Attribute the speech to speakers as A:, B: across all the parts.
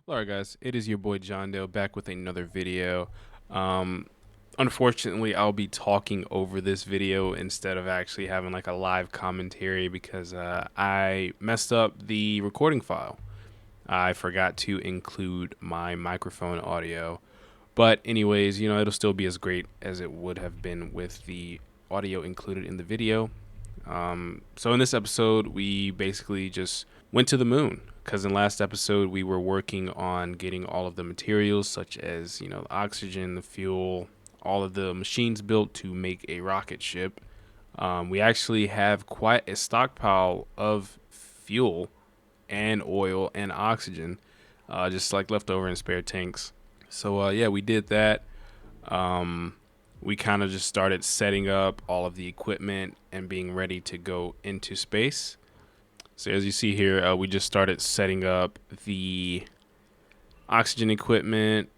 A: Alright guys, it is your boy Jondo back with another video. Um, Unfortunately, I'll be talking over this video instead of actually having like a live commentary because I messed up the recording file. I forgot to include my microphone audio. But anyways, it'll still be as great as it would have been with the audio included in the video. So in this episode, we basically just went to the moon because in last episode we were working on getting all of the materials such as the oxygen, the fuel, all of the machines built to make a rocket ship. We actually have quite a stockpile of fuel and oil and oxygen, just like left over in spare tanks. So yeah, we did that. We kind of just started setting up all of the equipment and being ready to go into space. So as you see here, we just started setting up the oxygen equipment,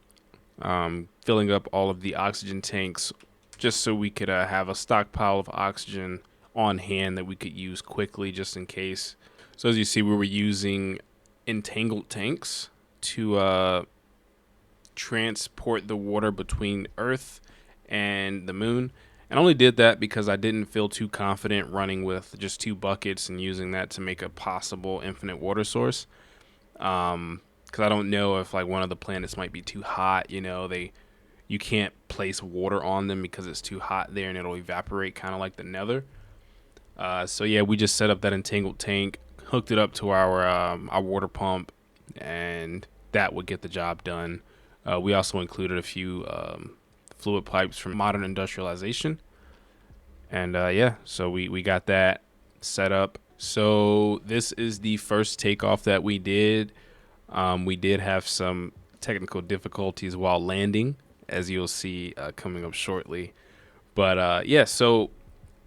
A: filling up all of the oxygen tanks just so we could have a stockpile of oxygen on hand that we could use quickly just in case. So as you see, we were using entangled tanks to transport the water between Earth and the moon. And I only did that because I didn't feel too confident running with just 2 buckets and using that to make a possible infinite water source. Because I don't know if like one of the planets might be too hot. You can't place water on them because it's too hot there and it'll evaporate, kind of like the Nether. So yeah, we just set up that entangled tank, hooked it up to our water pump, and that would get the job done. We also included a few fluid pipes from modern industrialization. And yeah, so we got that set up. So this is the first takeoff that we did. We did have some technical difficulties while landing, as you'll see coming up shortly. But yeah, so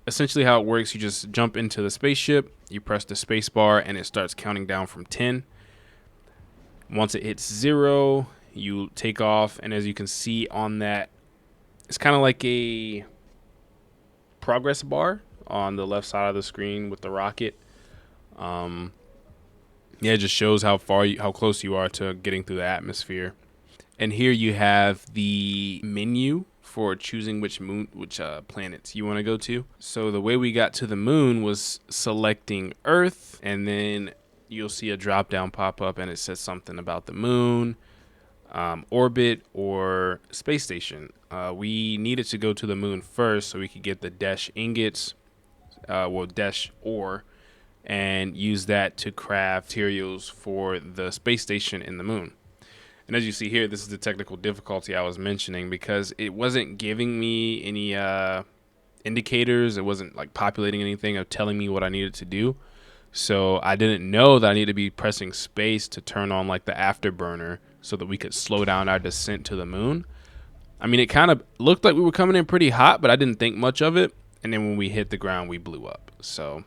A: essentially how it works, you just jump into the spaceship, you press the space bar, and it starts counting down from 10. Once it hits 0, you take off, and as you can see on that, it's kind of like a progress bar on the left side of the screen with the rocket. Yeah, it just shows how close you are to getting through the atmosphere. And here you have the menu for choosing which planets you want to go to. So the way we got to the moon was selecting Earth, and then you'll see a drop down pop up, and it says something about the moon, orbit, or space station. We needed to go to the moon first so we could get the dash ingots, dash ore, and use that to craft materials for the space station in the moon. And as you see here, this is the technical difficulty I was mentioning because it wasn't giving me any indicators. It wasn't like populating anything or telling me what I needed to do. So I didn't know that I needed to be pressing space to turn on like the afterburner so that we could slow down our descent to the moon. I mean, it kind of looked like we were coming in pretty hot, but I didn't think much of it. And then when we hit the ground, we blew up. So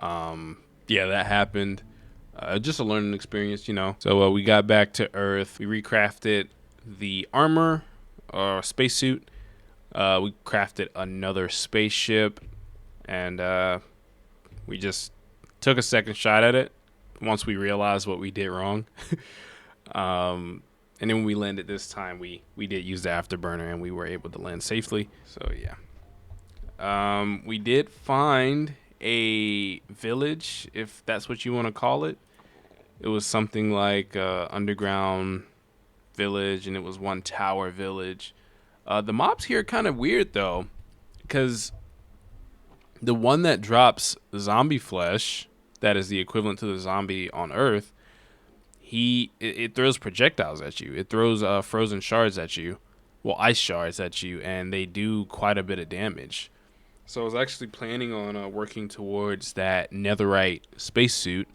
A: yeah, that happened. Just a learning experience. So we got back to Earth. We recrafted the armor or spacesuit. We crafted another spaceship, and we just took a second shot at it once we realized what we did wrong. And then when we landed this time, we did use the afterburner, and we were able to land safely. So yeah, we did find a village, if that's what you want to call it. It was something like underground village, and it was one tower village. The mobs here are kind of weird though, because the one that drops zombie flesh, that is the equivalent to the zombie on Earth, it throws projectiles at you. It throws frozen shards at you, well, ice shards at you, and they do quite a bit of damage. So I was actually planning on working towards that netherite spacesuit.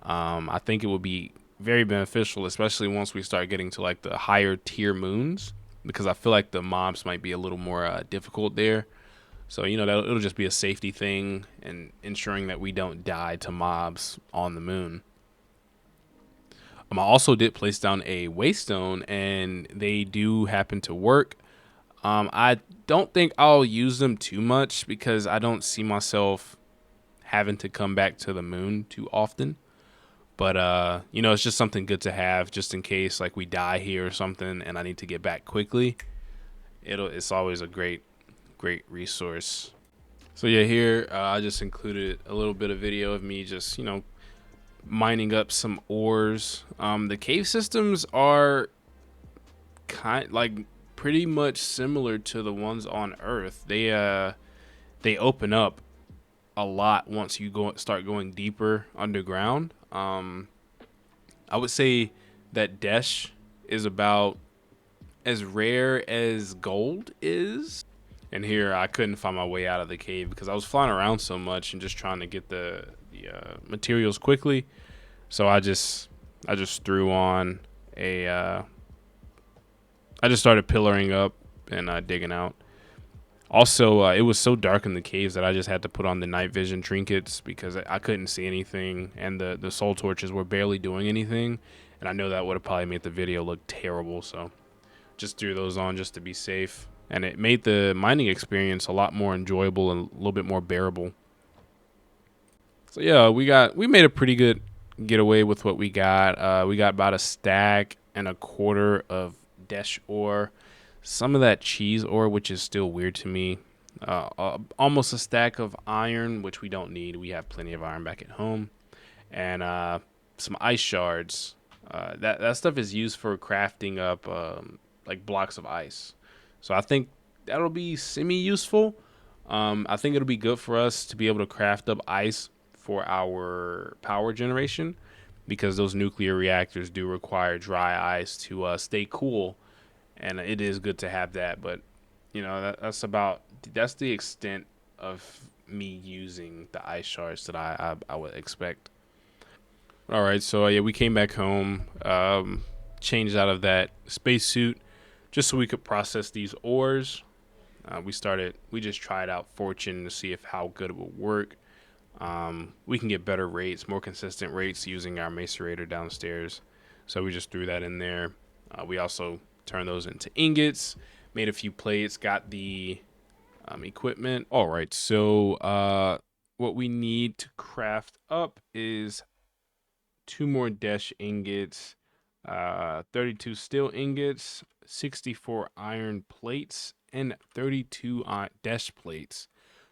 A: I think it would be very beneficial, especially once we start getting to like the higher tier moons, because I feel like the mobs might be a little more difficult there. So it'll just be a safety thing and ensuring that we don't die to mobs on the moon. I also did place down a waystone, and they do happen to work. I don't think I'll use them too much because I don't see myself having to come back to the moon too often. But you know, it's just something good to have just in case like we die here or something and I need to get back quickly. It's always a great resource. So yeah, here I just included a little bit of video of me just, you know, mining up some ores. The cave systems are pretty much similar to the ones on Earth. They open up a lot once you start going deeper underground. I would say that Desh is about as rare as gold is. And here I couldn't find my way out of the cave because I was flying around so much and just trying to get the materials quickly. So I just threw on a I just started pillaring up and digging out. Also, it was so dark in the caves that I just had to put on the night vision trinkets because I couldn't see anything, and the soul torches were barely doing anything. And I know that would have probably made the video look terrible, so just threw those on just to be safe. And it made the mining experience a lot more enjoyable and a little bit more bearable. So yeah, we made a pretty good getaway with what we got. We got about a stack and a quarter of Desh ore, some of that cheese ore, which is still weird to me. Almost a stack of iron, which we don't need. We have plenty of iron back at home, and some ice shards. That stuff is used for crafting up like blocks of ice. So I think that'll be semi-useful. I think it'll be good for us to be able to craft up ice for our power generation because those nuclear reactors do require dry ice to stay cool, and it is good to have that. But you know, that's the extent of me using the ice shards that I would expect. All right, so yeah, we came back home, changed out of that spacesuit just so we could process these ores. We just tried out Fortune to see if how good it would work. We can get better rates, more consistent rates using our macerator downstairs. So we just threw that in there. We also turned those into ingots, made a few plates, got the equipment. All right, so what we need to craft up is 2 more Desh ingots, 32 steel ingots, 64 iron plates, and 32 Desh plates.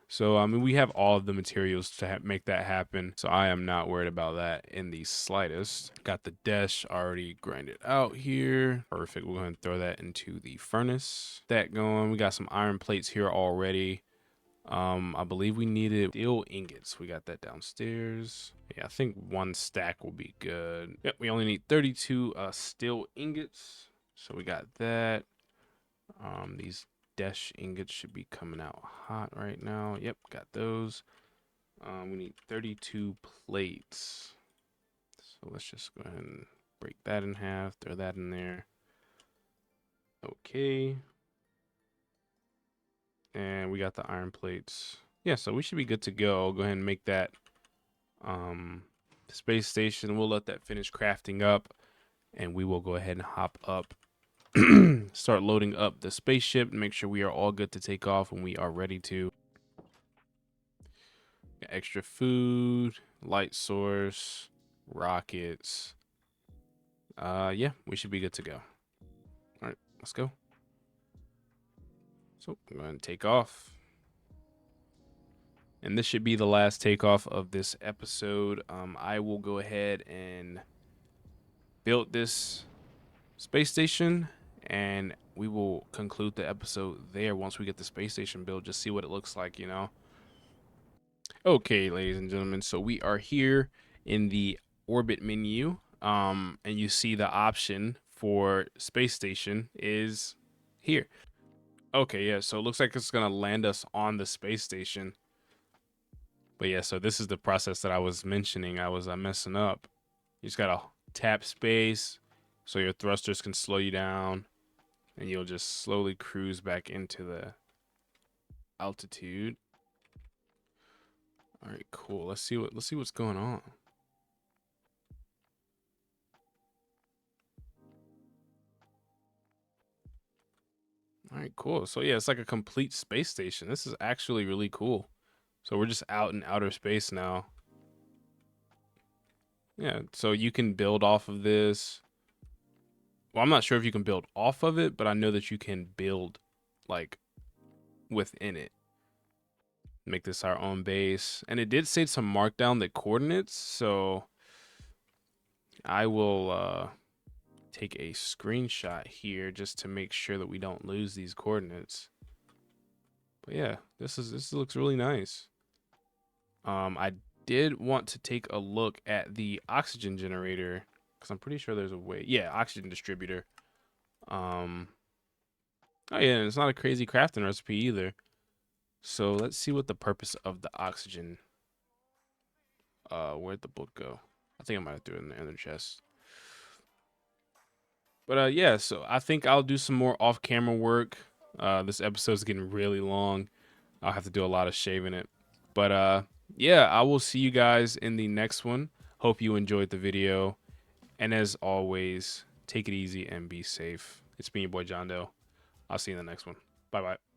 A: So, I mean, we have all of the materials to make that happen. So I am not worried about that in the slightest. Got the Desh already grinded out here. Perfect. We're going to throw that into the furnace. That going. We got some iron plates here already. I believe we needed steel ingots. We got that downstairs. Yeah, I think 1 stack will be good. Yep, we only need 32 steel ingots. So we got that. These Desh ingots should be coming out hot right now. Yep, got those. We need 32 plates. So let's just go ahead and break that in half, throw that in there. Okay. And we got the iron plates. Yeah, so we should be good to go. Go ahead and make that space station. We'll let that finish crafting up, and we will go ahead and hop up. Start loading up the spaceship and make sure we are all good to take off when we are ready to. Got extra food, light source, rockets. Yeah, we should be good to go. All right, let's go. So I'm going to take off. And this should be the last takeoff of this episode. I will go ahead and build this space station, and we will conclude the episode there once we get the space station built. Just see what it looks like, you know. Okay, ladies and gentlemen, so we are here in the orbit menu, and you see the option for space station is here. Okay, yeah, so it looks like it's gonna land us on the space station. But yeah, so this is the process that I was mentioning. I was messing up. You just gotta tap space so your thrusters can slow you down, and you'll just slowly cruise back into the altitude. All right, cool. Let's see what's going on. All right, cool. So yeah, it's like a complete space station. This is actually really cool. So we're just out in outer space now. Yeah, so you can build off of this. Well, I'm not sure if you can build off of it, but I know that you can build like within it. Make this our own base. And it did say to mark down the coordinates, so I will take a screenshot here just to make sure that we don't lose these coordinates. But yeah, this looks really nice. I did want to take a look at the oxygen generator because I'm pretty sure there's a way. Yeah, oxygen distributor. Oh yeah, and it's not a crazy crafting recipe either. So let's see what the purpose of the oxygen. Where'd the book go? I think I might have threw it in the other chest. But yeah, so I think I'll do some more off-camera work. This episode's getting really long. I'll have to do a lot of shaving it. But yeah, I will see you guys in the next one. Hope you enjoyed the video. And as always, take it easy and be safe. It's been your boy John Doe. I'll see you in the next one. Bye bye.